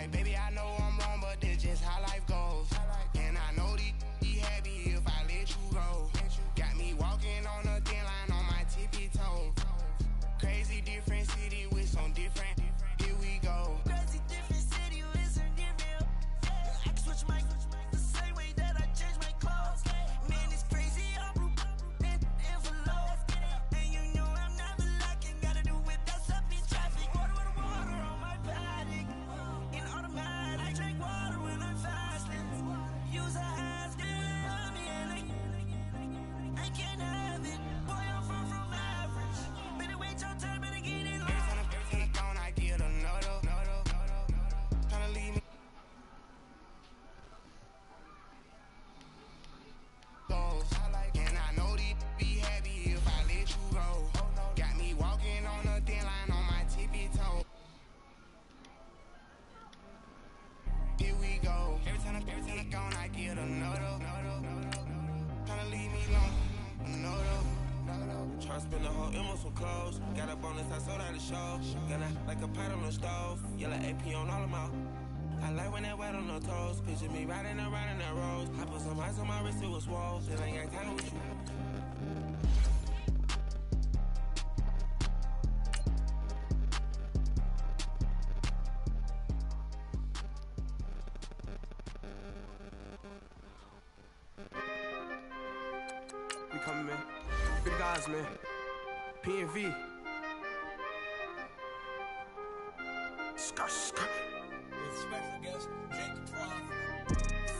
like, baby, I know I'm wrong, but this just how life goes. And I know they be happy if I let you go. Got me walking on a thin line on my tippy toe. Crazy different city with some different. Here we go. Crazy different city with some different. I can switch my the same way that I change my clothes. Man, it's crazy. I'm envelope. And you know I'm never lacking. Gotta do it. That's up in traffic. Water with water on my paddock. In automatic. I drink water when I'm fasting. Use a ass to love me and I can't have it. Boy, I'm far from average. Better wait your turn, better get in line. Every time gone, I get another. Tryna leave me. And I know they be happy if I let you go. Got me walking on a thin line on my tippy toe. Here we go. Every time gone, I get another. Tryna leave me alone. Another. Try to spend the whole M on some clothes. Got a bonus, I sold out the show. Got like a pot on the stove. Yellow AP on all of my. I like when that wet on the toes. Picture me riding around in that rose. I put some ice on my wrist, it was swole. Still ain't got time with you. We coming, man. Big guys, man. P&V. Skirt.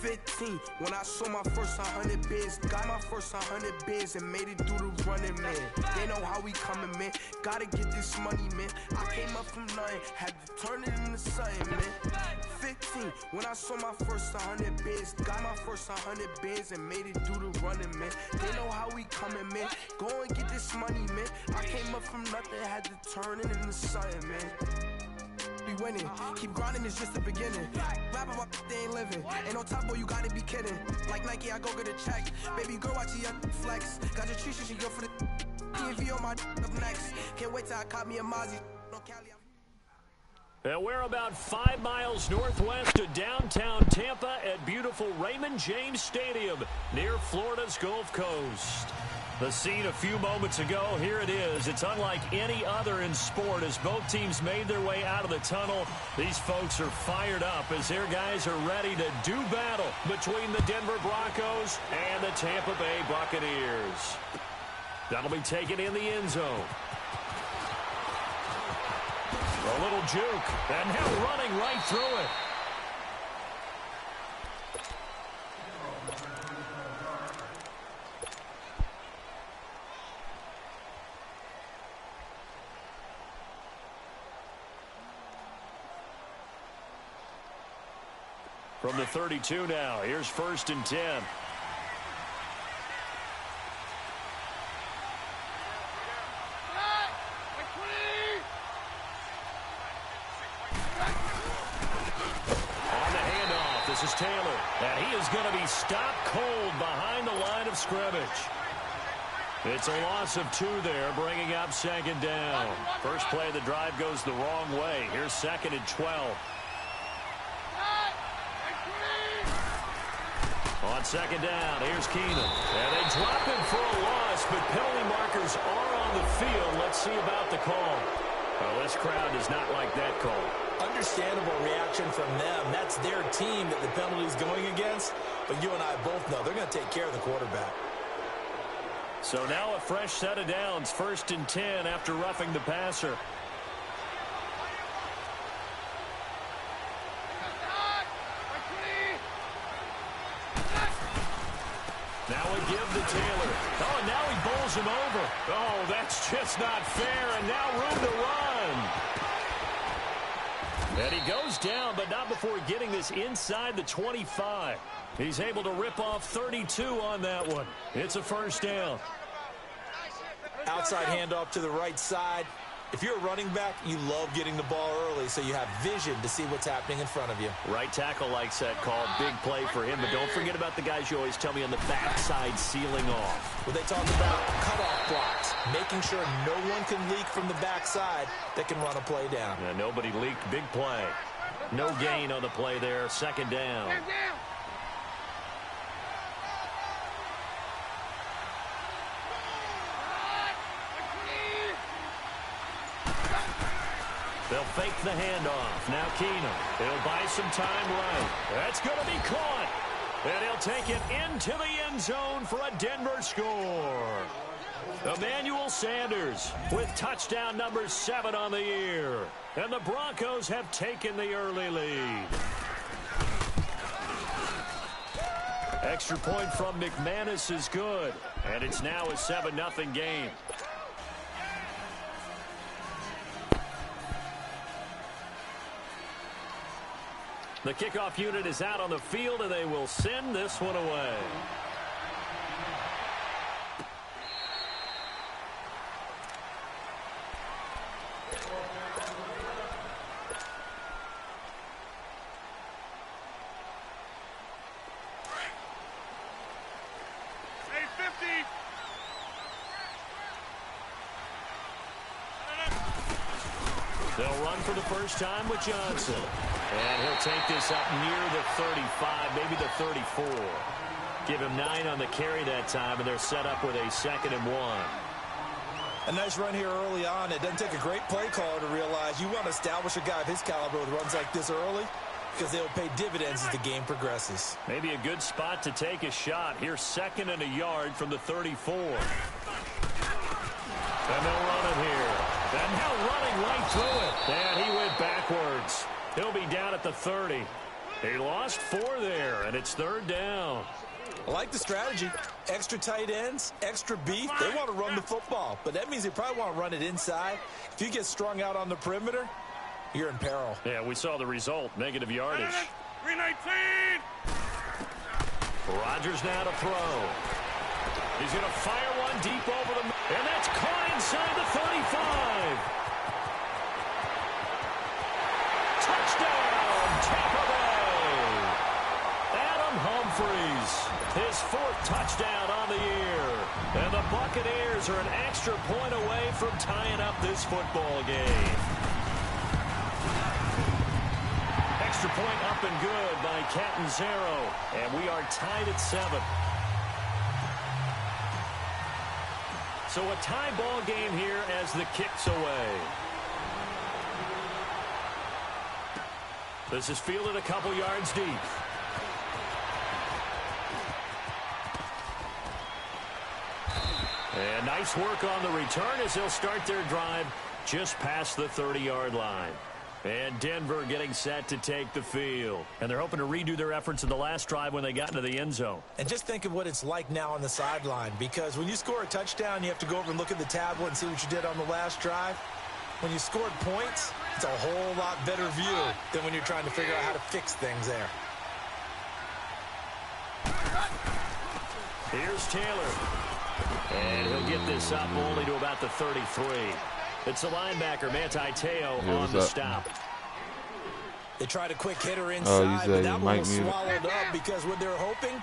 15, when I saw my first 100 bids, got my first 100 bids and made it through the running, man. They know how we coming, man. Gotta get this money, man. I came up from nothing, had to turn it into something, man. 15, when I saw my first 100 bids, got my first 100 bids and made it through the running, man. They know how we coming, man. Go and get this money, man. I came up from nothing, had to turn it into something, man. Be winning, keep grinding, it's just the beginning. Rap about they ain't living. Ain't no top boy, you gotta be kidding. Like Nike, I go get a check. Baby girl, watch your flex. Got your tree, she go for the PV on my up next. Can't wait till I caught me a Mozzie. And we're about 5 miles northwest of downtown Tampa at beautiful Raymond James Stadium near Florida's Gulf Coast. The scene a few moments ago, here it is. It's unlike any other in sport as both teams made their way out of the tunnel. These folks are fired up as their guys are ready to do battle between the Denver Broncos and the Tampa Bay Buccaneers. That'll be taken in the end zone. A little juke, and now running right through it. From the 32 now, here's 1st and 10. On the handoff, this is Taylor. And he is going to be stopped cold behind the line of scrimmage. It's a loss of 2 there, bringing up 2nd down. First play of the drive goes the wrong way. Here's 2nd and 12. On 2nd down, here's Keenan. And they drop him for a loss, but penalty markers are on the field. Let's see about the call. Well, this crowd does not like that call. Understandable reaction from them. That's their team that the penalty is going against. But you and I both know they're going to take care of the quarterback. So now a fresh set of downs. 1st and 10 after roughing the passer. Now we give to Taylor. Oh, and now he bowls him over. Oh, that's just not fair, and now room to run. And he goes down, but not before getting this inside the 25. He's able to rip off 32 on that one. It's a 1st down. Outside handoff to the right side. If you're a running back, you love getting the ball early so you have vision to see what's happening in front of you. Right tackle likes that call. Big play for him. But don't forget about the guys you always tell me on the backside sealing off. Well, they talk about cutoff blocks, making sure no one can leak from the backside that can run a play down. Yeah, nobody leaked. Big play. No gain on the play there. Second down. They'll fake the handoff. Now Keenum. He'll buy some time right. That's going to be caught. And he'll take it into the end zone for a Denver score. Emmanuel Sanders with touchdown number 7 on the year. And the Broncos have taken the early lead. Extra point from McManus is good. And it's now a 7-0 game. The kickoff unit is out on the field, and they will send this one away. They'll run for the first time with Johnson. And he'll take this up near the 35, maybe the 34. Give him 9 on the carry that time, and they're set up with a 2nd and 1. A nice run here early on. It doesn't take a great play caller to realize you want to establish a guy of his caliber with runs like this early because they'll pay dividends as the game progresses. Maybe a good spot to take a shot. Here's 2nd and a yard from the 34. And they'll run it here. And now running right through it. And he went backwards. He'll be down at the 30. He lost 4 there, and it's 3rd down. I like the strategy. Extra tight ends, extra beef. They want to run the football, but that means they probably want to run it inside. If you get strung out on the perimeter, you're in peril. Yeah, we saw the result. Negative yardage. 319. Rodgers now to throw. He's going to fire one deep over the... And that's caught inside the 35. Touchdown, Tampa Bay. Adam Humphries, his 4th touchdown on the year. And the Buccaneers are an extra point away from tying up this football game. Extra point up and good by Catanzaro. And we are tied at 7. So a tie ball game here as the kick's away. This is fielded a couple yards deep. And nice work on the return as they'll start their drive just past the 30-yard line. And Denver getting set to take the field. And they're hoping to redo their efforts in the last drive when they got into the end zone. And just think of what it's like now on the sideline, because when you score a touchdown, you have to go over and look at the tablet and see what you did on the last drive. When you scored points, it's a whole lot better view than when you're trying to figure out how to fix things there. Here's Taylor. And he'll get this up only to about the 33. It's the linebacker, Manti Te'o, on the stop. They tried a quick hitter inside, but that one was swallowed up because what they're hoping,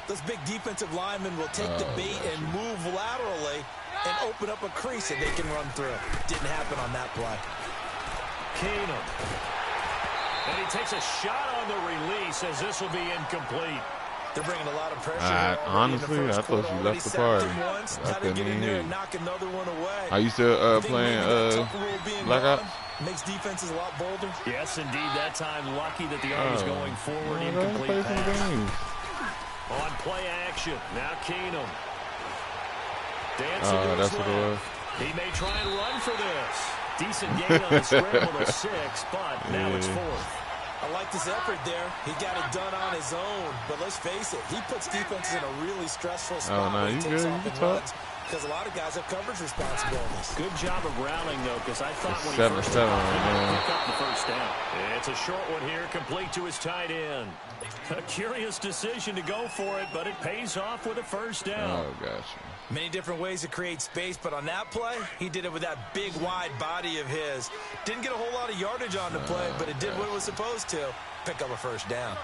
those big defensive linemen will take the bait and move laterally and open up a crease that they can run through. Didn't happen on that play. Keenum. And he takes a shot on the release as this will be incomplete. They're bringing a lot of pressure. Honestly, I thought you left the party. I couldn't even hear you. Are you still playing Black Ops? Makes defenses a lot bolder. Yes, indeed. That time, lucky that the arm is going forward. Incomplete pass. On play action. Now Keenum. Dancing to his left. He may try and run for this. Decent gain on the scramble to 6, but now it's 4th. I like this effort there. He got it done on his own. But let's face it, he puts defenses in a really stressful spot when he takes off and runs. Because a lot of guys have coverage responsibilities. Good job of rounding, though, because I thought when he first picked up the first down. It's a short one here, complete to his tight end. A curious decision to go for it, but it pays off with a first down. Oh, gotcha. Many different ways to create space, but on that play, he did it with that big, wide body of his. Didn't get a whole lot of yardage on the play, but it did what it was supposed to. Pick up a first down.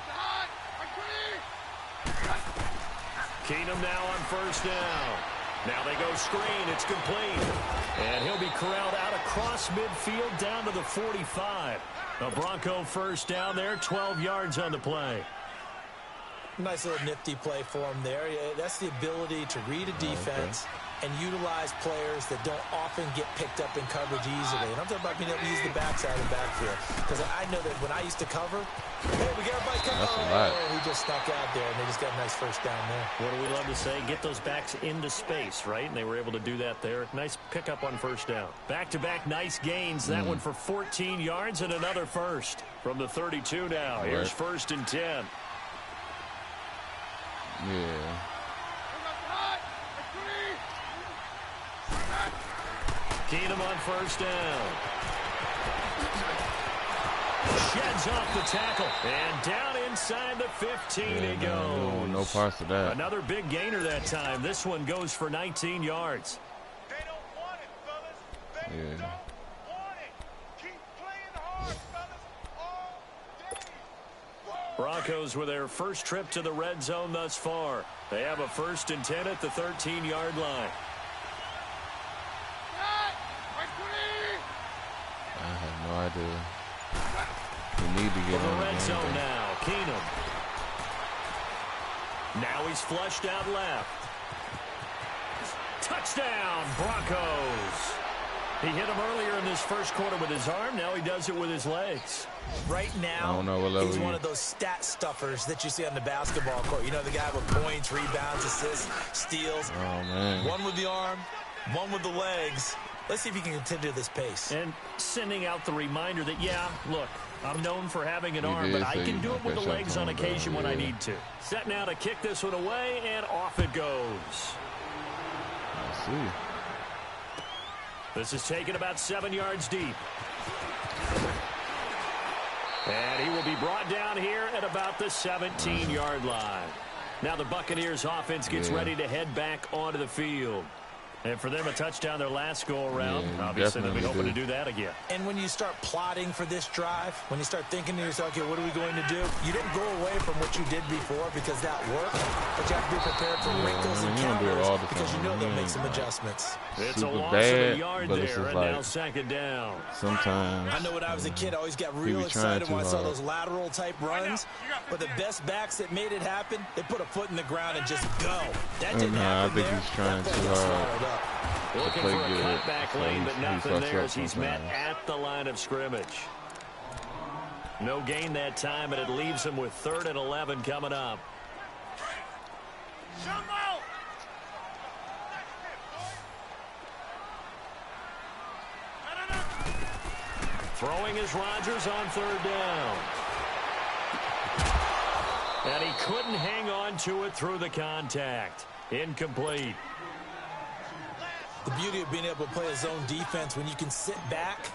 Keenum now on first down. Now they go screen. It's complete. And he'll be corralled out across midfield down to the 45. A Bronco first down there, 12 yards on the play. Nice little nifty play for him there. That's the ability to read a defense and utilize players that don't often get picked up in coverage easily. And I'm talking about being able to use the backside of the backfield. Because I know that when I used to cover, hey, we got everybody coming. He just snuck out there, and they just got a nice first down there. What do we love to say? Get those backs into space, right? And they were able to do that there. Nice pickup on first down. Back-to-back nice gains. That one for 14 yards and another first. From the 32 now. Here's 1st and 10. Yeah. Keenum on first down. Sheds off the tackle. And down inside the 15 he goes. No parts of that. Another big gainer that time. This one goes for 19 yards. They don't want it, fellas. They don't want it. Keep playing hard, fellas, all day. Broncos with their first trip to the red zone thus far. They have a 1st and 10 at the 13-yard line. I have no idea. We need to get in the red zone now. Keenum. Now he's flushed out left. Touchdown, Broncos. He hit him earlier in this first quarter with his arm. Now he does it with his legs. Right now, he's one of those stat stuffers that you see on the basketball court. You know, the guy with points, rebounds, assists, steals. Oh, man. One with the arm, one with the legs. Let's see if he can continue this pace. And sending out the reminder that, yeah, look, I'm known for having an arm, but I can do it with the legs on occasion when I need to. Set now to kick this one away, and off it goes. Let's see. This is taken about 7 yards deep. And he will be brought down here at about the 17-yard line. Now the Buccaneers offense gets ready to head back onto the field. And for them, a touchdown their last go-around. Obviously, they'll be hoping to do that again. And when you start plotting for this drive, when you start thinking to yourself, okay, what are we going to do? You don't go away from what you did before because that worked. But you have to be prepared for wrinkles and counters because you know they'll make some adjustments. It's a loss of a yard there, and now 2nd down. Sometimes. I know when I was a kid, I always got real excited when I saw those lateral-type runs. But the best backs that made it happen, they put a foot in the ground and just go. That didn't happen there. I think he's trying too hard. Looking for a cutback lane, but nothing there as he's met at the line of scrimmage. No gain that time, and it leaves him with 3rd and 11 coming up. Throwing is Rodgers on 3rd down. And he couldn't hang on to it through the contact. Incomplete. The beauty of being able to play a zone defense when you can sit back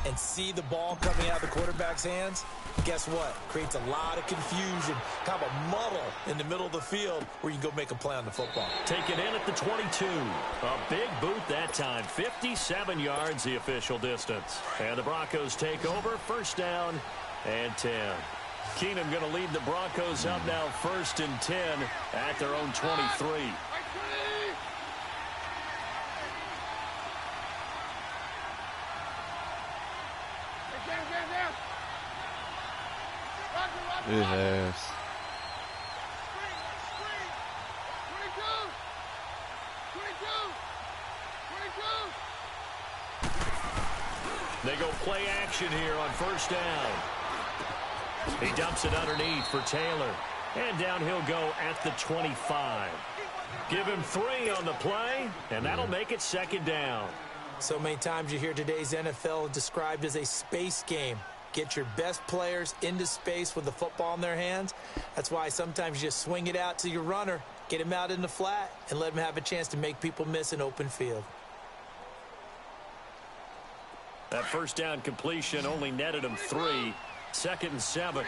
and see the ball coming out of the quarterback's hands, guess what? Creates a lot of confusion, kind of a muddle in the middle of the field where you can go make a play on the football. Take it in at the 22. A big boot that time. 57 yards the official distance. And the Broncos take over. 1st down and 10. Keenum going to lead the Broncos up now 1st and 10 at their own 23. It has. They go play action here on 1st down. He dumps it underneath for Taylor. And down he'll go at the 25. Give him 3 on the play, and that'll make it 2nd down. So many times you hear today's NFL described as a space game. Get your best players into space with the football in their hands. That's why sometimes you just swing it out to your runner, get him out in the flat, and let him have a chance to make people miss an open field. That 1st down completion only netted him 3. 2nd and 7.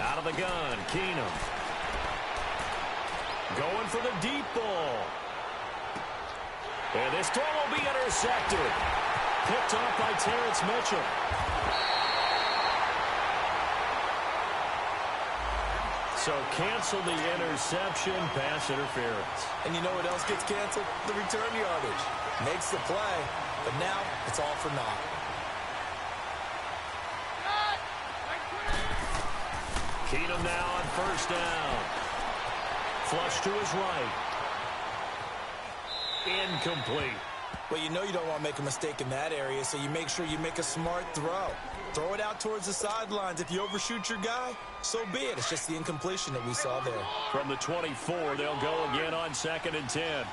Out of the gun, Keenum. Going for the deep ball. And this throw will be intercepted. Picked off by Terrence Mitchell. So cancel the interception, pass interference. And you know what else gets canceled? The return yardage. Makes the play, but now it's all for naught. Keenum now on first down. Flush to his right. Incomplete. Well, you know you don't want to make a mistake in that area, so you make sure you make a smart throw. Throw it out towards the sidelines. If you overshoot your guy, so be it. It's just the incompletion that we saw there. From the 24, they'll go again on 2nd and 10.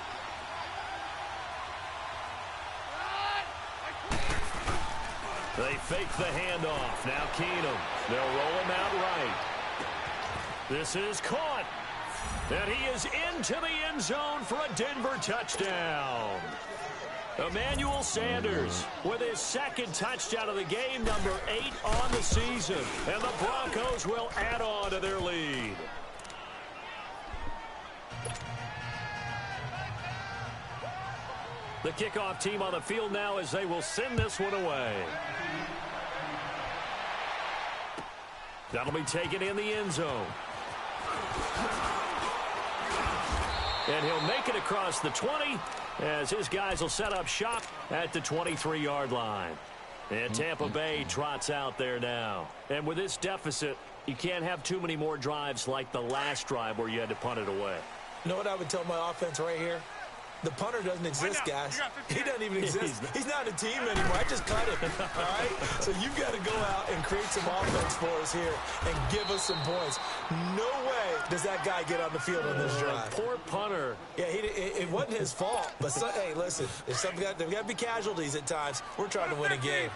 They fake the handoff. Now Keenum. They'll roll him out right. This is caught. And he is into the end zone for a Denver touchdown. Emmanuel Sanders with his 2nd touchdown of the game, number 8 on the season. And the Broncos will add on to their lead. The kickoff team on the field now as they will send this one away. That'll be taken in the end zone. And he'll make it across the 20 as his guys will set up shop at the 23-yard line. And Tampa Bay trots out there now. And with this deficit, you can't have too many more drives like the last drive where you had to punt it away. You know what I would tell my offense right here? The punter doesn't exist, guys. He doesn't even exist. He's not a team anymore. I just cut him, all right? So you've got to go out and create some offense for us here and give us some points. No way does that guy get on the field on this drive. Poor punter. Yeah, it wasn't his fault. But, hey, listen, there's got to be casualties at times. We're trying to win a game.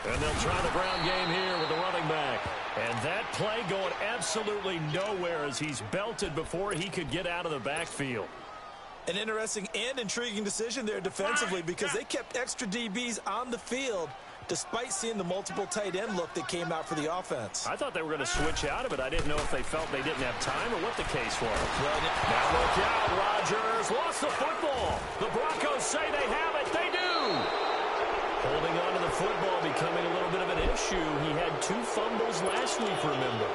And they'll try the ground game here with the running back. And that play going absolutely nowhere as he's belted before he could get out of the backfield. An interesting and intriguing decision there defensively because they kept extra DBs on the field despite seeing the multiple tight end look that came out for the offense. I thought they were going to switch out of it. I didn't know if they felt they didn't have time or what the case was. Well, now look out, Rodgers lost the football. The Broncos say they have it. They do. Holding on to the football becoming a little bit of an issue. He had 2 fumbles last week, remember.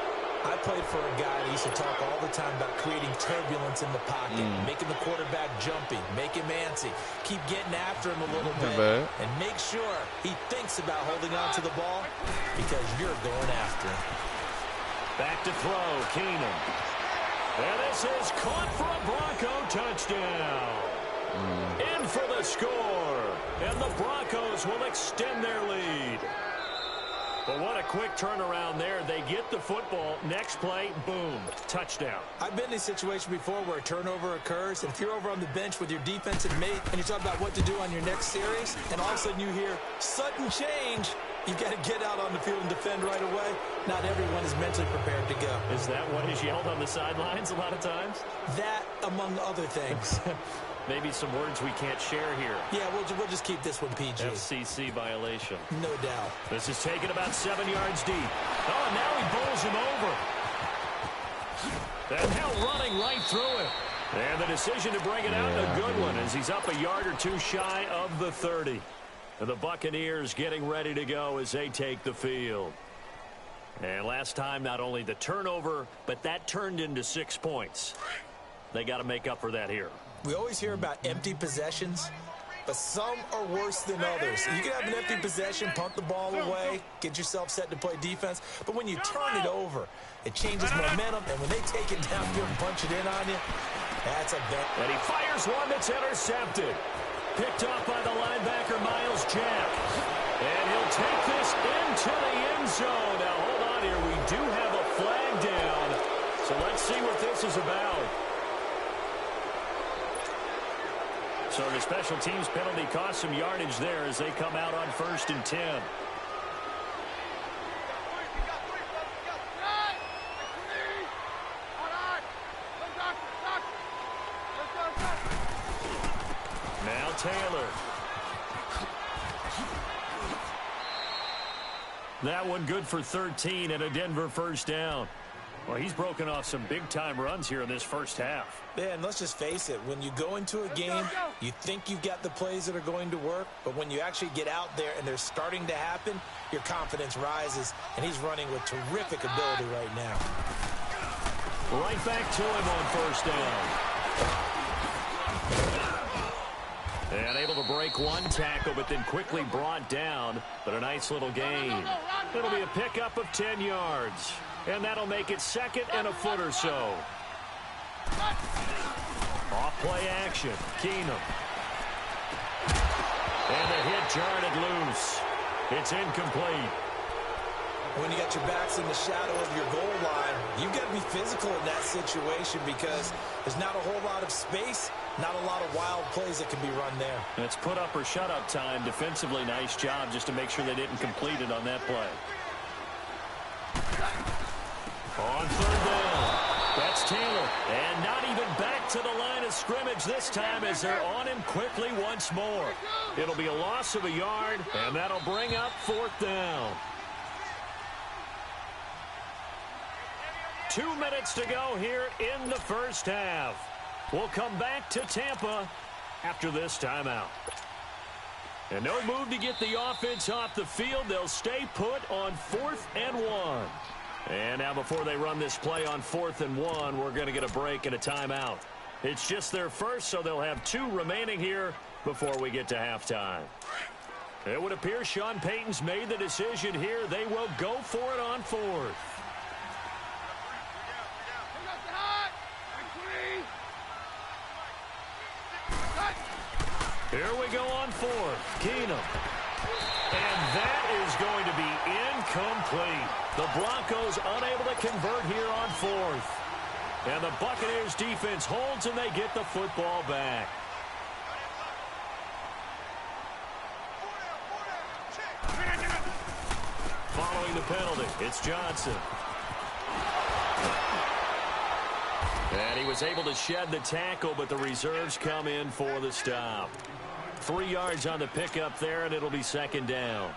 I played for a guy that used to talk all the time about creating turbulence in the pocket, making the quarterback jumpy, make him antsy, keep getting after him a little bit, and make sure he thinks about holding on to the ball because you're going after him. Back to throw, Keenum. And this is caught for a Bronco touchdown. In for the score. And the Broncos will extend their lead. But what a quick turnaround there. They get the football. Next play, boom, touchdown. I've been in a situation before where a turnover occurs, and if you're over on the bench with your defensive mate and you talk about what to do on your next series, and all of a sudden you hear sudden change, you've got to get out on the field and defend right away. Not everyone is mentally prepared to go. Is that what is yelled on the sidelines a lot of times? That, among other things. Maybe some words we can't share here. Yeah, we'll just keep this one PG. FCC violation. No doubt. This is taken about 7 yards deep. Oh, and now he bowls him over. And now running right through it. And the decision to bring it out, a good one, as he's up a yard or 2 shy of the 30. And the Buccaneers getting ready to go as they take the field. And last time, not only the turnover, but that turned into 6 points. They got to make up for that here. We always hear about empty possessions, but some are worse than others. You can have an empty possession, punt the ball away, get yourself set to play defense, but when you turn it over, it changes momentum, and when they take it downfield and punch it in on you, that's a bet. And he fires one that's intercepted. Picked off by the linebacker, Miles Jack. And he'll take this into the end zone. Now, hold on here. We do have a flag down, so let's see what this is about. So the special teams penalty cost some yardage there as they come out on 1st and 10. Now Taylor. That one good for 13 and a Denver first down. Well, he's broken off some big-time runs here in this first half. Yeah, and let's just face it. When you go into a game, you think you've got the plays that are going to work, but when you actually get out there and they're starting to happen, your confidence rises, and he's running with terrific ability right now. Right back to him on first down. And able to break one tackle, but then quickly brought down. But a nice little gain. It'll be a pickup of 10 yards. And that'll make it second and a foot or so. Off play action. Keenum. And the hit jarred it loose. It's incomplete. When you got your backs in the shadow of your goal line, you've got to be physical in that situation because there's not a whole lot of space, not a lot of wild plays that can be run there. And it's put up or shut up time. Defensively, nice job just to make sure they didn't complete it on that play. On third down, that's Taylor. And not even back to the line of scrimmage this time as they're on him quickly once more. It'll be a loss of a yard, and that'll bring up fourth down. 2 minutes to go here in the first half. We'll come back to Tampa after this timeout. And no move to get the offense off the field. They'll stay put on 4th and 1. And now before they run this play on 4th and 1, we're going to get a break and a timeout. It's just their first, so they'll have 2 remaining here before we get to halftime. It would appear Sean Payton's made the decision here. They will go for it on 4th. Here we go on 4th. Keenum. And that is going to be incomplete. The Broncos unable to convert here on 4th. And the Buccaneers defense holds and they get the football back. Following the penalty, it's Johnson. And he was able to shed the tackle, but the reserves come in for the stop. 3 yards on the pickup there, and it'll be second down.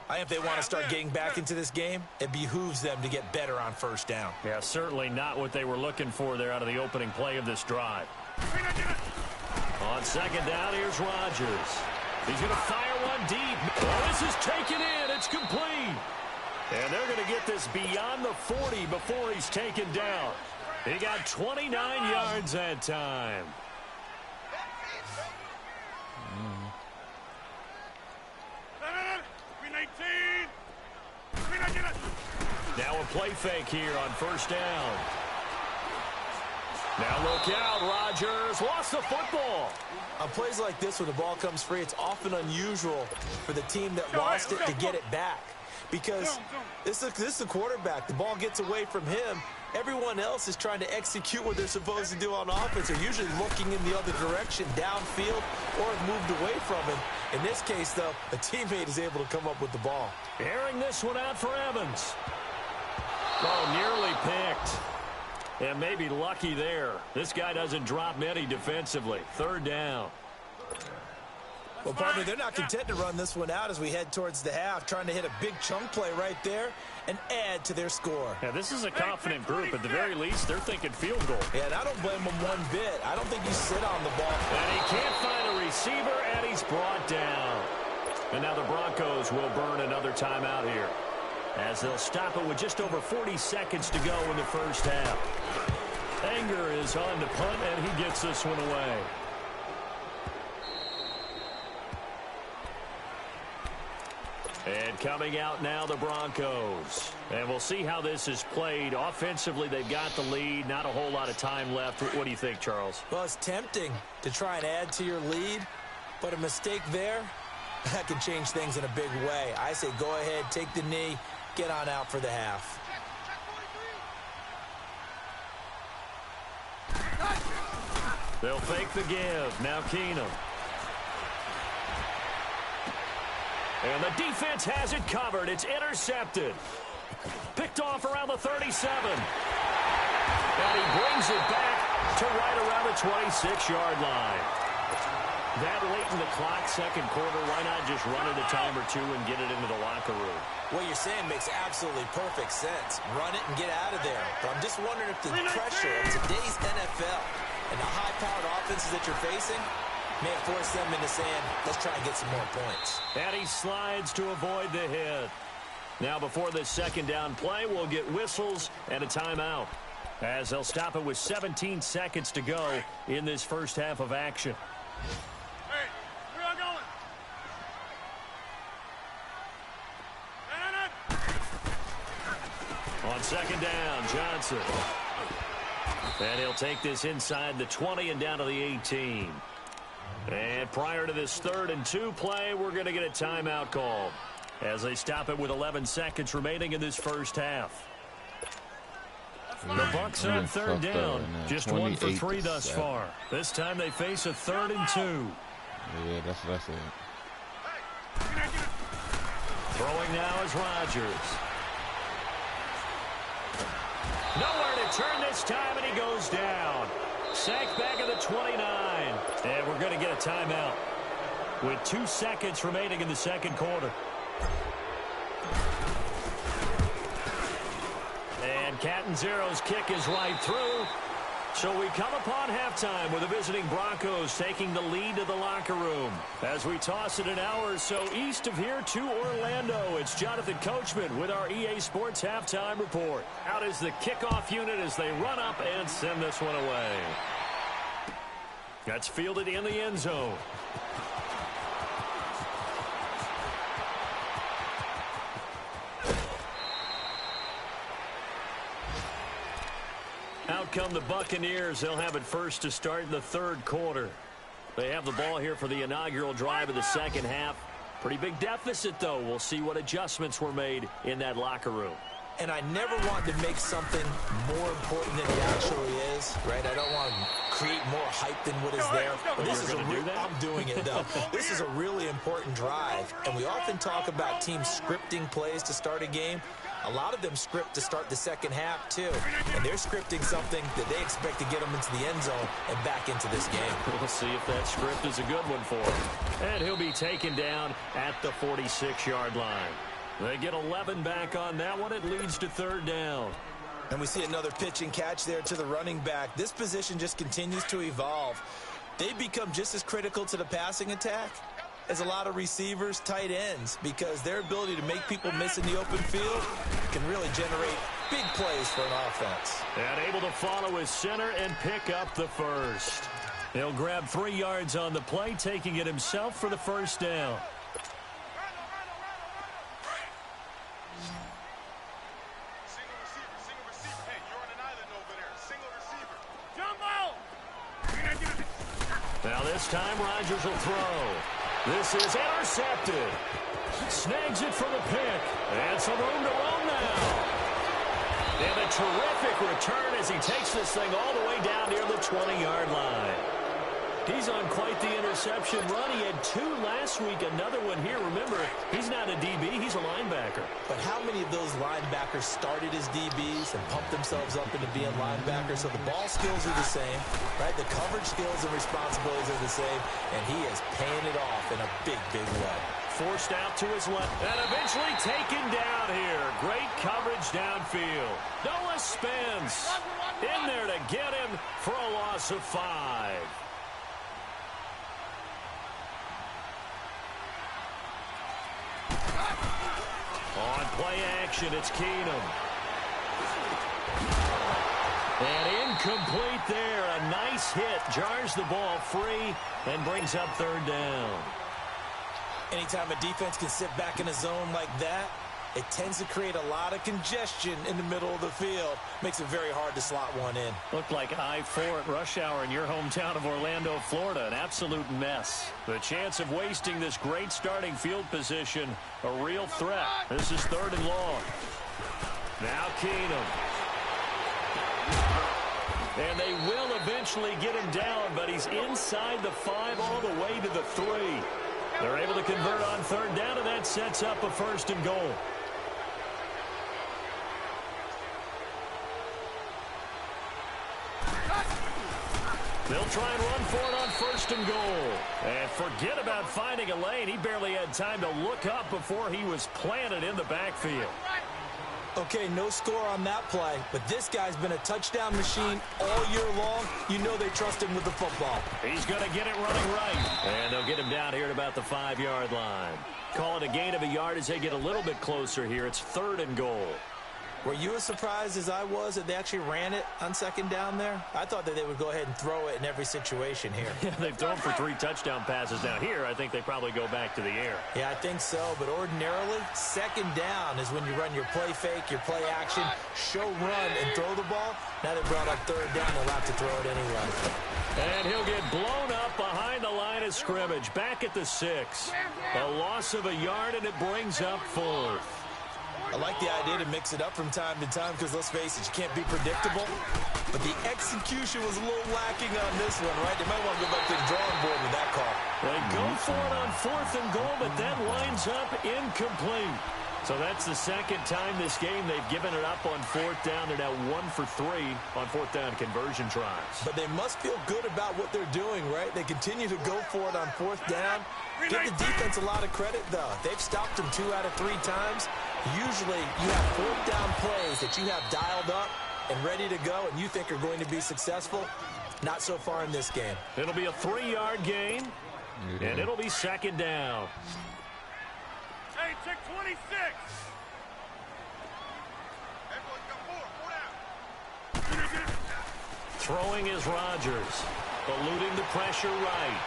I think if they want to start getting back into this game, it behooves them to get better on first down. Yeah, certainly not what they were looking for there out of the opening play of this drive. On second down, here's Rodgers. He's going to fire one deep. Oh, this is taken in. It's complete. And they're going to get this beyond the 40 before he's taken down. He got 29 yards that time. Now a play fake here on first down. Now look out, Rodgers lost the football. On plays like this, when the ball comes free, it's often unusual for the team that lost it to get it back. Because this is the quarterback. The ball gets away from him. Everyone else is trying to execute what they're supposed to do on offense. They're usually looking in the other direction, downfield, or have moved away from him. In this case, though, a teammate is able to come up with the ball. Airing this one out for Evans. Oh, nearly picked. And maybe lucky there. This guy doesn't drop many defensively. Third down. Well, partner, they're not content to run this one out as we head towards the half, trying to hit a big chunk play right there and add to their score. Yeah, this is a confident group. At the very least, they're thinking field goal. Yeah, and I don't blame them one bit. I don't think you sit on the ball. And he can't find a receiver, and he's brought down. And now the Broncos will burn another timeout here, as they'll stop it with just over 40 seconds to go in the first half. Anger is on to punt, and he gets this one away. And coming out now, the Broncos. And we'll see how this is played. Offensively, they've got the lead. Not a whole lot of time left. What do you think, Charles? Well, it's tempting to try and add to your lead, but a mistake there, that can change things in a big way. I say go ahead, take the knee, get on out for the half. They'll fake the give. Now Keenum. And the defense has it covered. It's intercepted. Picked off around the 37. And he brings it back to right around the 26-yard line. That late in the clock, second quarter, why not just run it a time or two and get it into the locker room? What you're saying makes absolutely perfect sense. Run it and get out of there. But I'm just wondering if the pressure of today's NFL and the high-powered offenses that you're facing may have forced them into saying, let's try and get some more points. And he slides to avoid the hit. Now before this second down play, we'll get whistles and a timeout, as they'll stop it with 17 seconds to go in this first half of action. Hey, where y'all going? On second down, Johnson. And he'll take this inside the 20 and down to the 18. And prior to this 3rd and 2 play, we're going to get a timeout call as they stop it with 11 seconds remaining in this first half. The Bucks on 3rd down, just 1 for 3 thus far. This time they face a 3rd and 2. Yeah, that's what I said. Throwing now is Rodgers. Nowhere to turn this time, and he goes down. Sacked back at the 29. And we're going to get a timeout with 2 seconds remaining in the second quarter. And Catanzaro's kick is right through. So we come upon halftime with the visiting Broncos taking the lead to the locker room. As we toss it an hour or so east of here to Orlando, it's Jonathan Coachman with our EA Sports Halftime Report. Out is the kickoff unit as they run up and send this one away. That's fielded in the end zone. Out come the Buccaneers. They'll have it first to start in the 3rd quarter. They have the ball here for the inaugural drive of the second half. Pretty big deficit, though. We'll see what adjustments were made in that locker room. And I never want to make something more important than it actually is, right? I don't want to create more hype than what is there. But this is I'm doing it, though. This is a really important drive. And we often talk about teams scripting plays to start a game. A lot of them script to start the second half, too. And they're scripting something that they expect to get them into the end zone and back into this game. We'll see if that script is a good one for him. And he'll be taken down at the 46-yard line. They get 11 back on that one. It leads to 3rd down. And we see another pitch and catch there to the running back. This position just continues to evolve. They become just as critical to the passing attack as a lot of receivers, tight ends, because their ability to make people miss in the open field can really generate big plays for an offense. And able to follow his center and pick up the first. He'll grab 3 yards on the play, taking it himself for the first down. Single receiver. Hey, you're on an island over there. Single receiver. Jumbo! Now this time Rodgers will throw. This is intercepted. Snags it for the pick. And some room to roam now. And a terrific return as he takes this thing all the way down near the 20-yard line. He's on quite the interception run. He had 2 last week, another one here. Remember, he's not a DB, he's a linebacker. But how many of those linebackers started as DBs and pumped themselves up into being linebackers? So the ball skills are the same, right? The coverage skills and responsibilities are the same, and he is paying it off in a big, big way. Forced out to his left, and eventually taken down here. Great coverage downfield. Noah Spence in there to get him for a loss of 5. On play action, it's Keenum. And incomplete there. A nice hit. Jars the ball free and brings up 3rd down. Anytime a defense can sit back in a zone like that, it tends to create a lot of congestion in the middle of the field. Makes it very hard to slot one in. Looked like I-4 at rush hour in your hometown of Orlando, Florida. An absolute mess. The chance of wasting this great starting field position, a real threat. This is 3rd and long. Now Keenum. And they will eventually get him down, but he's inside the 5 all the way to the 3. They're able to convert on 3rd down, and that sets up a 1st and goal. They'll try and run for it on 1st and goal. And forget about finding a lane. He barely had time to look up before he was planted in the backfield. Okay, no score on that play, but this guy's been a touchdown machine all year long. You know they trust him with the football. He's going to get it running right. And they'll get him down here at about the 5-yard line. Call it a gain of a yard as they get a little bit closer here. It's 3rd and goal. Were you as surprised as I was that they actually ran it on 2nd down there? I thought that they would go ahead and throw it in every situation here. Yeah, they've thrown for 3 touchdown passes down here. I think they probably go back to the air. Yeah, I think so. But ordinarily, 2nd down is when you run your play fake, your play action, show run, and throw the ball. Now they brought up 3rd down. They'll have to throw it anyway. And he'll get blown up behind the line of scrimmage. Back at the 6. A loss of a yard, and it brings up 4th. I like the idea to mix it up from time to time because, let's face it, you can't be predictable. But the execution was a little lacking on this one, right? They might want to go back to the drawing board with that call. They go for it on 4th and goal, but that winds up incomplete. So that's the 2nd time this game they've given it up on 4th down. They're now 1 for 3 on 4th down conversion tries. But they must feel good about what they're doing, right? They continue to go for it on 4th down. Give the defense a lot of credit, though. They've stopped them 2 out of 3 times. Usually you have 4th down plays that you have dialed up and ready to go and you think are going to be successful. Not so far in this game. It'll be a 3-yard gain, and it'll be 2nd down. Hey, check 26. Throwing is Rodgers, eluding the pressure right.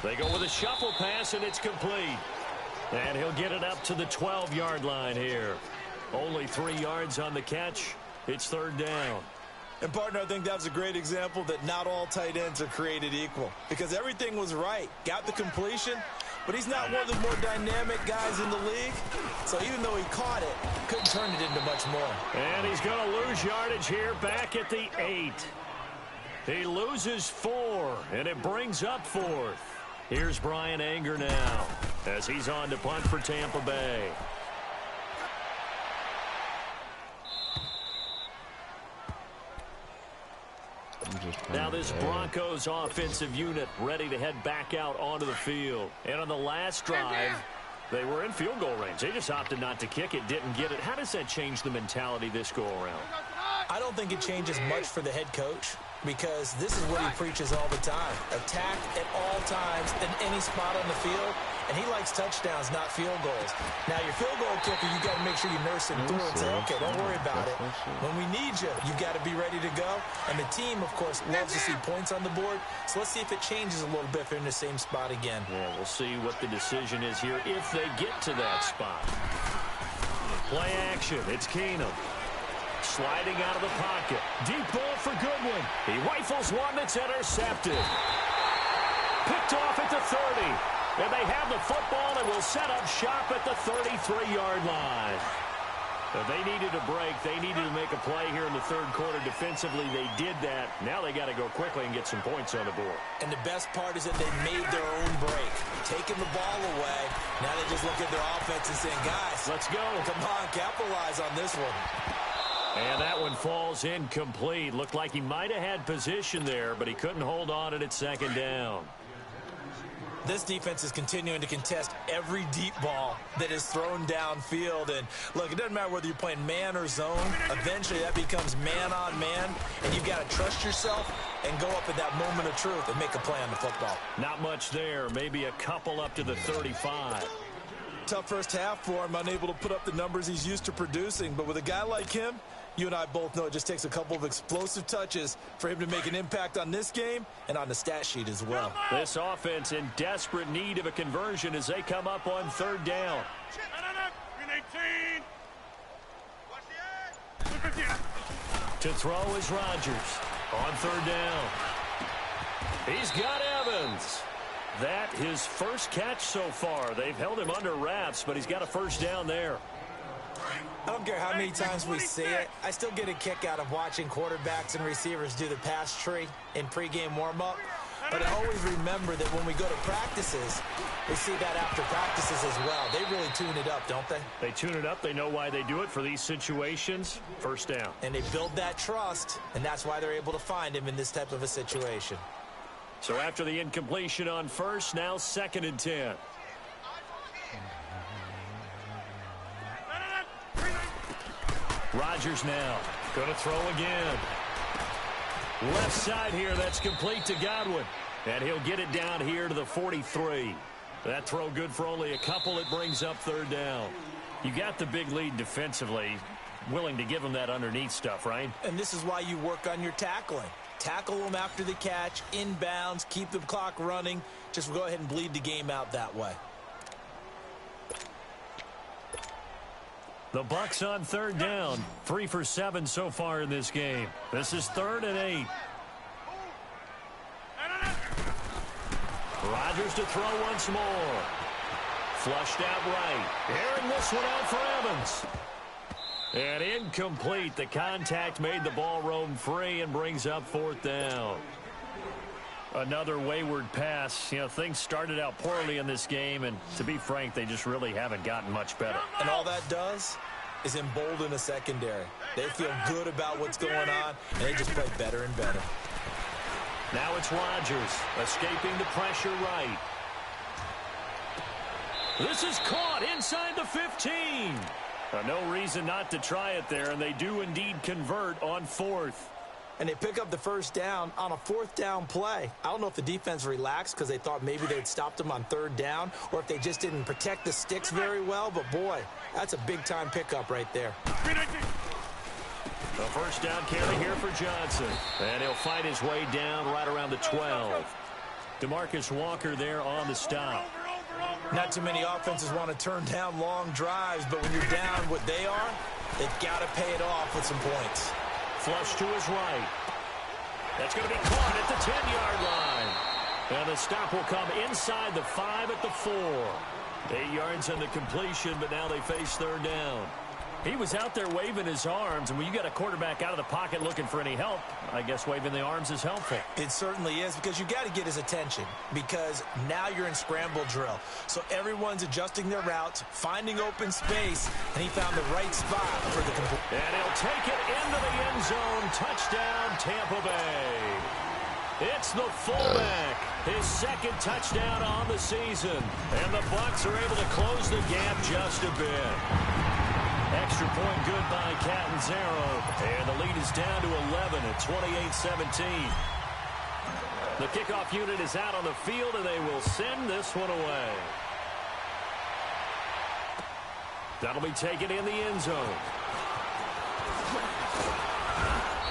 They go with a shuffle pass, and it's complete. And he'll get it up to the 12-yard line here. Only 3 yards on the catch. It's 3rd down. And, partner, I think that was a great example that not all tight ends are created equal. Because everything was right. Got the completion, but he's not one of the more dynamic guys in the league. So even though he caught it, couldn't turn it into much more. And he's going to lose yardage here back at the 8. He loses 4, and it brings up 4th. Here's Brian Anger now as he's on to punt for Tampa Bay. Now this Broncos offensive unit ready to head back out onto the field. And on the last drive, they were in field goal range. They just opted not to kick it, didn't get it. How does that change the mentality this go around? I don't think it changes much for the head coach because this is what he preaches all the time. Attack at all times in any spot on the field, and he likes touchdowns, not field goals. Now, your field goal kicker, you got to make sure you nurse him through and say, okay, don't worry about it. When we need you, you got to be ready to go. And the team, of course, loves to see points on the board. So let's see if it changes a little bit if they're in the same spot again. Yeah, we'll see what the decision is here if they get to that spot. Play action. It's Keenum. Sliding out of the pocket. Deep ball for Goodwin. He rifles one that's intercepted. Picked off at the 30. And they have the football and will set up shop at the 33-yard line. If they needed a break, they needed to make a play here in the 3rd quarter. Defensively, they did that. Now they got to go quickly and get some points on the board. And the best part is that they made their own break. Taking the ball away. Now they just look at their offense and saying, guys, let's go. Come on, capitalize on this one. And that one falls incomplete. Looked like he might have had position there, but he couldn't hold on it at 2nd down. This defense is continuing to contest every deep ball that is thrown downfield. And, look, it doesn't matter whether you're playing man or zone. Eventually that becomes man on man, and you've got to trust yourself and go up at that moment of truth and make a play on the football. Not much there. Maybe a couple up to the 35. Tough first half for him, unable to put up the numbers he's used to producing. But with a guy like him, you and I both know it just takes a couple of explosive touches for him to make an impact on this game and on the stat sheet as well. This offense in desperate need of a conversion as they come up on 3rd down. To throw is Rodgers on 3rd down. He's got Evans. That his first catch so far. They've held him under wraps, but he's got a 1st down there. I don't care how many times we see it. I still get a kick out of watching quarterbacks and receivers do the pass tree in pregame warm-up. But I always remember that when we go to practices, we see that after practices as well. They really tune it up, don't they? They tune it up. They know why they do it for these situations. First down. And they build that trust, and that's why they're able to find him in this type of a situation. So after the incompletion on first, now 2nd and 10. Rodgers now going to throw again. Left side here, that's complete to Godwin. And he'll get it down here to the 43. That throw good for only a couple. It brings up 3rd down. You got the big lead defensively. Willing to give them that underneath stuff, right? And this is why you work on your tackling. Tackle them after the catch, inbounds, keep the clock running. Just go ahead and bleed the game out that way. The Bucs on 3rd down. 3 for 7 so far in this game. This is 3rd and 8. Rodgers to throw once more. Flushed out right. Airing this one out for Evans. And incomplete. The contact made the ball roam free and brings up 4th down. Another wayward pass. You know, things started out poorly in this game, and to be frank, they just really haven't gotten much better. And all that does is embolden a secondary. They feel good about what's going on, and they just play better and better. Now it's Rodgers escaping the pressure right. This is caught inside the 15. No reason not to try it there, and they do indeed convert on 4th. And they pick up the 1st down on a 4th down play. I don't know if the defense relaxed because they thought maybe they'd stopped them on 3rd down, or if they just didn't protect the sticks very well. But, boy, that's a big-time pickup right there. The 1st down carry here for Johnson. And he'll fight his way down right around the 12. DeMarcus Walker there on the stop. Not too many offenses want to turn down long drives, but when you're down what they are, they've got to pay it off with some points. Flush to his right. That's going to be caught at the 10-yard line. And the stop will come inside the 5 at the 4. 8 yards on the completion, but now they face 3rd down. He was out there waving his arms, and when you got a quarterback out of the pocket looking for any help, I guess waving the arms is helpful. It certainly is, because you got to get his attention, because now you're in scramble drill. So everyone's adjusting their routes, finding open space, and he found the right spot for the complete. And he'll take it into the end zone. Touchdown, Tampa Bay. It's the fullback. His 2nd touchdown on the season. And the Bucs are able to close the gap just a bit. Extra point good by Catanzaro. And the lead is down to 11 at 28-17. The kickoff unit is out on the field, and they will send this one away. That'll be taken in the end zone.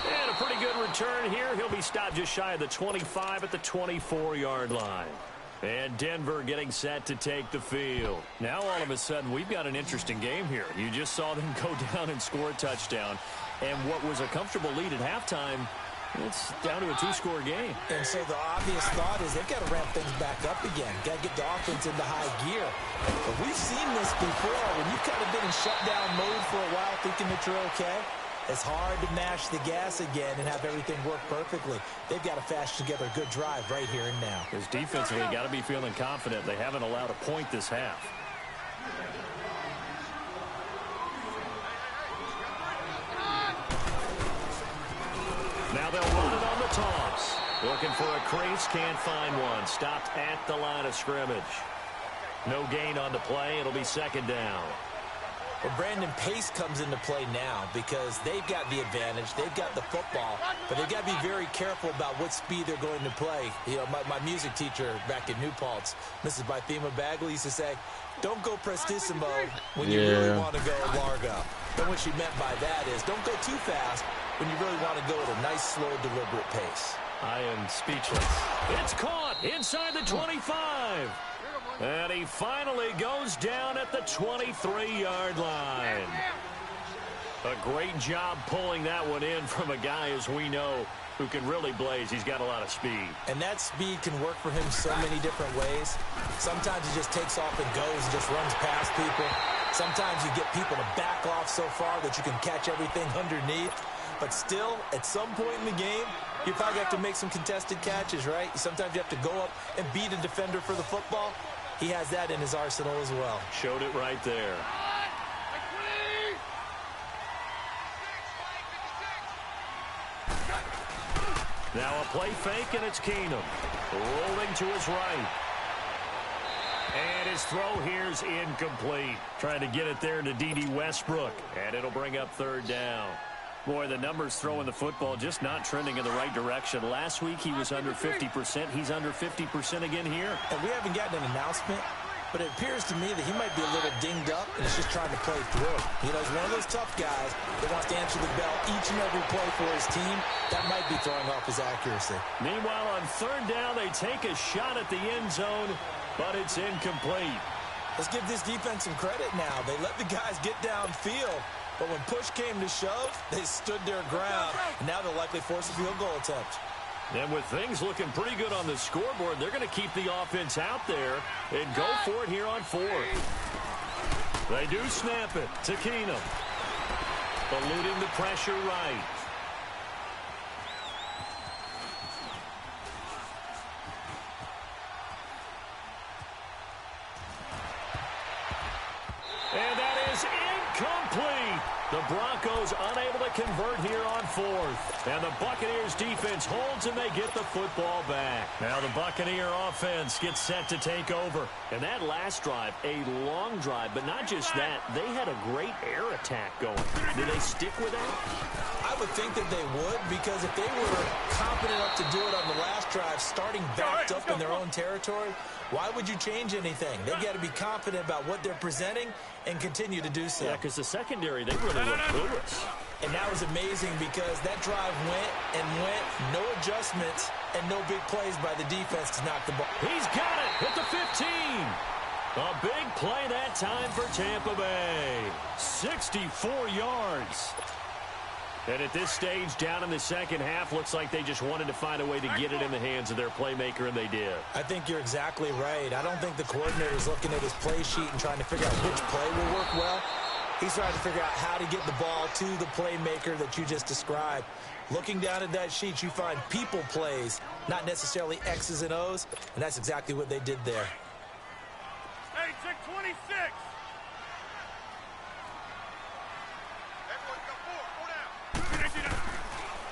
And a pretty good return here. He'll be stopped just shy of the 25 at the 24-yard line. And Denver getting set to take the field. Now all of a sudden we've got an interesting game here. You just saw them go down and score a touchdown. And what was a comfortable lead at halftime, it's down to a 2-score game. And so the obvious thought is they've got to ramp things back up again. Got to get the offense into high gear. But we've seen this before. When you've kind of been in shutdown mode for a while thinking that you're okay, it's hard to mash the gas again and have everything work perfectly. They've got to fashion together a good drive right here and now. Because defensively, got to be feeling confident. They haven't allowed a point this half. Now they'll run it on the toss. Looking for a crease, can't find one. Stopped at the line of scrimmage. No gain on the play. It'll be 2nd down. Well, Brandon, pace comes into play now because they've got the advantage. They've got the football, but they've got to be very careful about what speed they're going to play. You know, my music teacher back in New Paltz, Mrs. Bythema Bagley, used to say, don't go prestissimo when you really want to go largo. And what she meant by that is don't go too fast when you really want to go at a nice, slow, deliberate pace. I am speechless. It's caught inside the 25. And he finally goes down at the 23-yard line. A great job pulling that one in from a guy, as we know, who can really blaze. He's got a lot of speed. And that speed can work for him so many different ways. Sometimes he just takes off and goes and just runs past people. Sometimes you get people to back off so far that you can catch everything underneath. But still, at some point in the game, You probably have to make some contested catches, right? Sometimes you have to go up and beat a defender for the football. He has that in his arsenal as well. Showed it right there. Now a play fake, and it's Keenum. Rolling to his right. And his throw here's incomplete. Trying to get it there to D.D. Westbrook. And it'll bring up third down. Boy, the numbers throwing the football just not trending in the right direction. Last week he was under 50%. He's under 50% again here. And we haven't gotten an announcement, but it appears to me that he might be a little dinged up and is just trying to play through. You know, he's one of those tough guys that wants to answer the bell each and every play for his team. That might be throwing off his accuracy. Meanwhile, on third down, they take a shot at the end zone, but it's incomplete. Let's give this defense some credit now. They let the guys get downfield, but when push came to shove, they stood their ground, and now they'll likely force a field goal attempt. And with things looking pretty good on the scoreboard, they're going to keep the offense out there and go for it here on fourth. They do snap it to Keenum. Eluding the pressure right. And that is incomplete. The Broncos unable to convert here on fourth. And the Buccaneers defense holds, and they get the football back. Now the Buccaneer offense gets set to take over. And that last drive, a long drive, but not just that. They had a great air attack going. Do they stick with that? I would think that they would, because if they were confident enough to do it on the last drive, starting backed up in their own territory, why would you change anything? They've got to be confident about what they're presenting and continue to do so. Yeah, because the secondary, they really look clueless. And that was amazing because that drive went and went, no adjustments, and no big plays by the defense to knock the ball. He's got it at the 15. A big play that time for Tampa Bay. 64 yards. And at this stage, down in the second half, looks like they just wanted to find a way to get it in the hands of their playmaker, and they did. I think you're exactly right. I don't think the coordinator's looking at his play sheet and trying to figure out which play will work well. He's trying to figure out how to get the ball to the playmaker that you just described. Looking down at that sheet, you find people plays, not necessarily X's and O's, and that's exactly what they did there. Hey, check 26.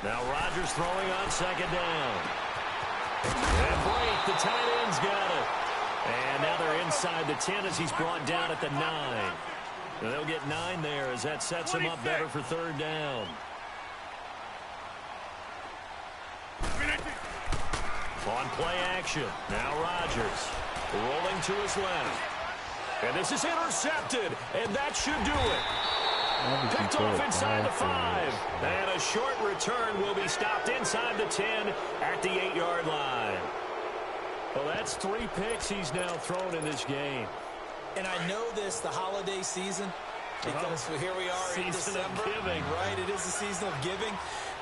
Now Rodgers throwing on second down. And Blake, the tight end's got it. And now they're inside the 10 as he's brought down at the 9. And they'll get 9 there as that sets him up better for third down. On play action. Now Rodgers rolling to his left. And this is intercepted. And that should do it. Picked off inside the 5. And a short return will be stopped inside the 10 at the 8-yard line. Well, that's 3 picks he's now thrown in this game. And I know this, the holiday season, because here we are in December. Giving. Right, it is the season of giving.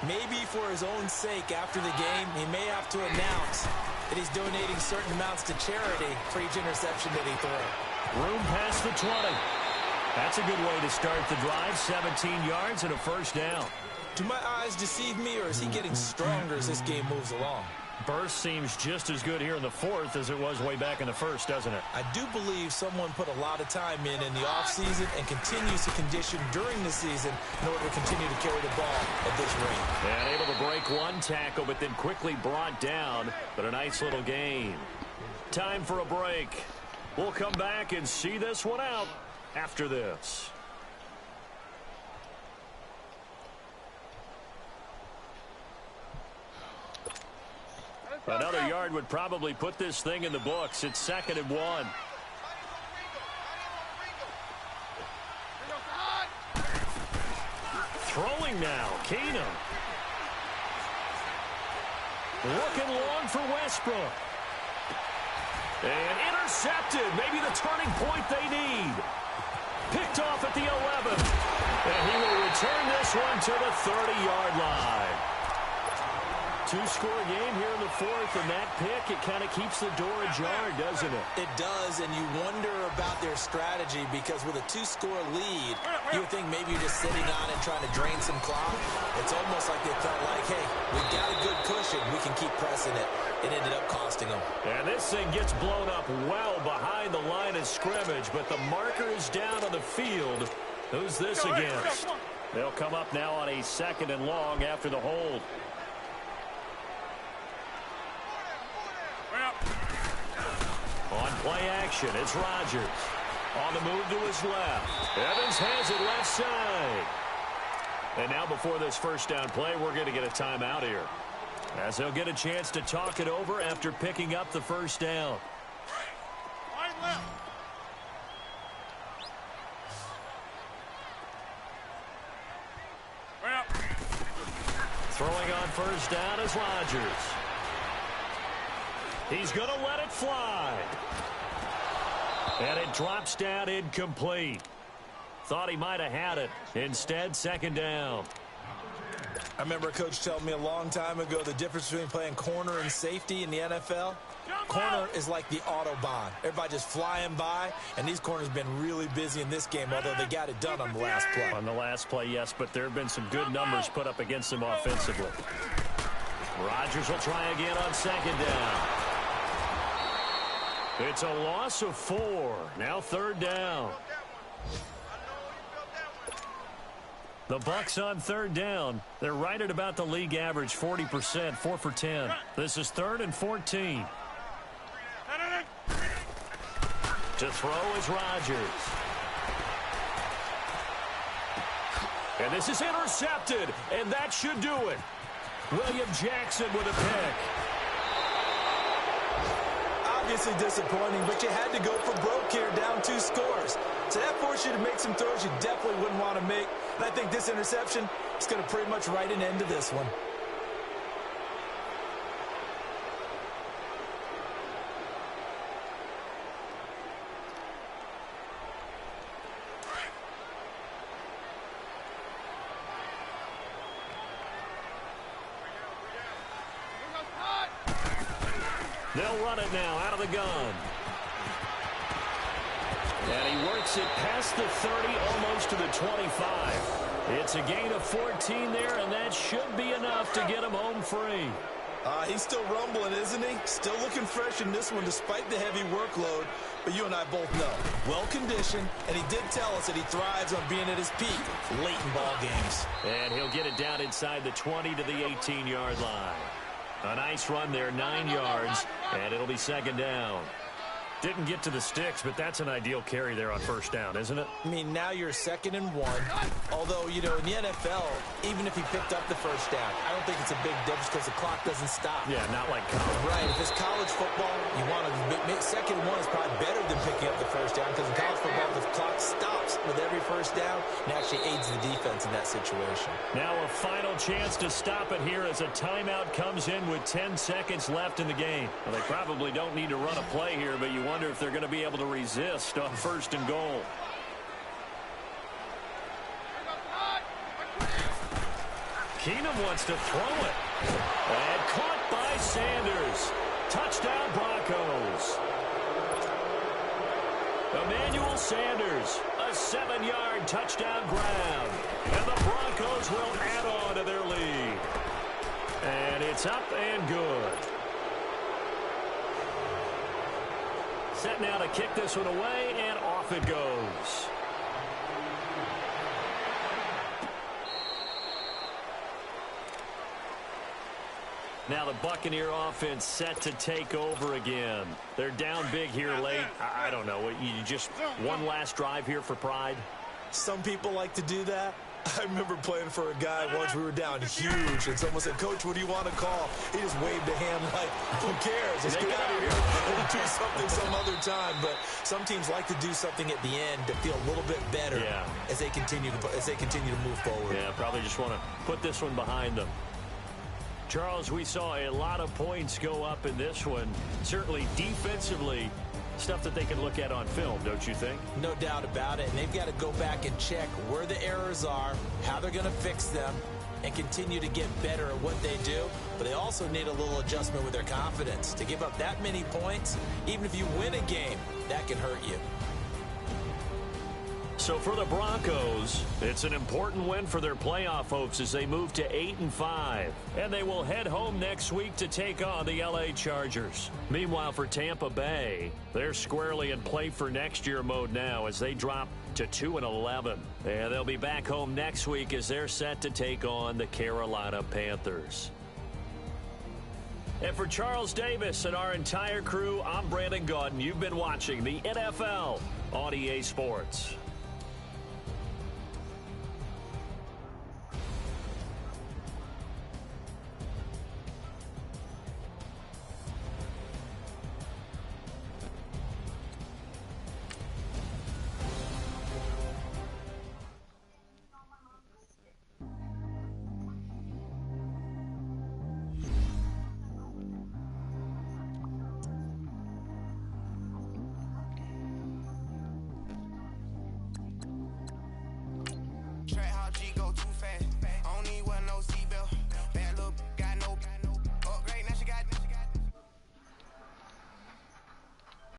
Maybe for his own sake after the game, he may have to announce that he's donating certain amounts to charity for each interception that he throws. Room past the 20. That's a good way to start the drive. 17 yards and a first down. Do my eyes deceive me, or is he getting stronger as this game moves along? Burst seems just as good here in the fourth as it was way back in the first, doesn't it? I do believe someone put a lot of time in the offseason and continues to condition during the season in order to continue to carry the ball at this rate. And able to break one tackle, but then quickly brought down. But a nice little gain. Time for a break. We'll come back and see this one out after this. Another yard would probably put this thing in the books. It's 2nd and 1. Throwing now, Keenum. Looking long for Westbrook. And intercepted. Maybe the turning point they need. Picked off at the 11. And he will return this one to the 30-yard line. two-score game here in the fourth, and that pick, it kind of keeps the door ajar, doesn't it? It does, and you wonder about their strategy because with a two-score lead, you would think maybe you're just sitting on it trying to drain some clock. It's almost like they felt like, hey, we've got a good cushion. We can keep pressing it. It ended up costing them. And this thing gets blown up well behind the line of scrimmage, but the marker is down on the field. Who's this against? They'll come up now on a 2nd and long after the hold. On play action, it's Rodgers. On the move to his left. Evans has it left side. And now before this first down play, we're going to get a timeout here, as they'll get a chance to talk it over after picking up the first down. Throwing on first down is Rodgers. He's going to let it fly. And it drops down incomplete. Thought he might have had it. Instead, 2nd down. I remember a coach telling me a long time ago the difference between playing corner and safety in the NFL. Corner is like the Autobahn. Everybody just flying by, and these corners have been really busy in this game, although they got it done on the last play. On the last play, yes, but there have been some good numbers put up against them offensively. Rodgers will try again on 2nd down. It's a loss of 4. Now 3rd down. The Bucs on 3rd down. They're right at about the league average, 40%, 4 for 10. This is 3rd and 14. To throw is Rodgers. And this is intercepted, and that should do it. William Jackson with a pick. Obviously disappointing, but you had to go for broke here, down 2 scores. So that forced you to make some throws you definitely wouldn't want to make. And I think this interception is going to pretty much write an end to this one. They'll run it now out of the gun. And he works it past the 30, almost to the 25. It's a gain of 14 there, and that should be enough to get him home free. He's still rumbling, isn't he? Still looking fresh in this one despite the heavy workload. But you and I both know, well-conditioned, and he did tell us that he thrives on being at his peak late in ball games. And he'll get it down inside the 20 to the 18-yard line. A nice run there, 9 yards, and it'll be 2nd down. Didn't get to the sticks, but that's an ideal carry there on first down, isn't it? I mean, now you're 2nd and 1. Although, you know, in the NFL, even if he picked up the first down, I don't think it's a big difference because the clock doesn't stop. Yeah, not like college. Right. If it's college football, you want to make 2nd and 1 is probably better than picking up the first down because in college football, the clock stops with every first down and actually aids the defense in that situation. Now a final chance to stop it here as a timeout comes in with 10 seconds left in the game. Well, they probably don't need to run a play here, but you wonder if they're going to be able to resist on 1st and goal. Keenum wants to throw it. And caught by Sanders. Touchdown Broncos. Emmanuel Sanders, a 7-yard touchdown grab. And the Broncos will add on to their lead. And it's up and good. Set now to kick this one away, and off it goes. Now the Buccaneer offense set to take over again. They're down big here late. I don't know. You just one last drive here for pride? Some people like to do that. I remember playing for a guy once. We were down huge, and someone said, "Coach, what do you want to call?" He just waved a hand like, "Who cares? Let's get out of here and do something some other time." But some teams like to do something at the end to feel a little bit better as they continue to move forward. Yeah, probably just want to put this one behind them. Charles, we saw a lot of points go up in this one. Certainly defensively, stuff that they can look at on film, don't you think? No doubt about it. And they've got to go back and check where the errors are, how they're going to fix them, and continue to get better at what they do, but they also need a little adjustment with their confidence. To give up that many points, even if you win a game, that can hurt you. So for the Broncos, it's an important win for their playoff hopes as they move to 8-5. And they will head home next week to take on the LA Chargers. Meanwhile, for Tampa Bay, they're squarely in play for next year mode now as they drop to 2-11. And they'll be back home next week as they're set to take on the Carolina Panthers. And for Charles Davis and our entire crew, I'm Brandon Gaudin. You've been watching the NFL on EA Sports.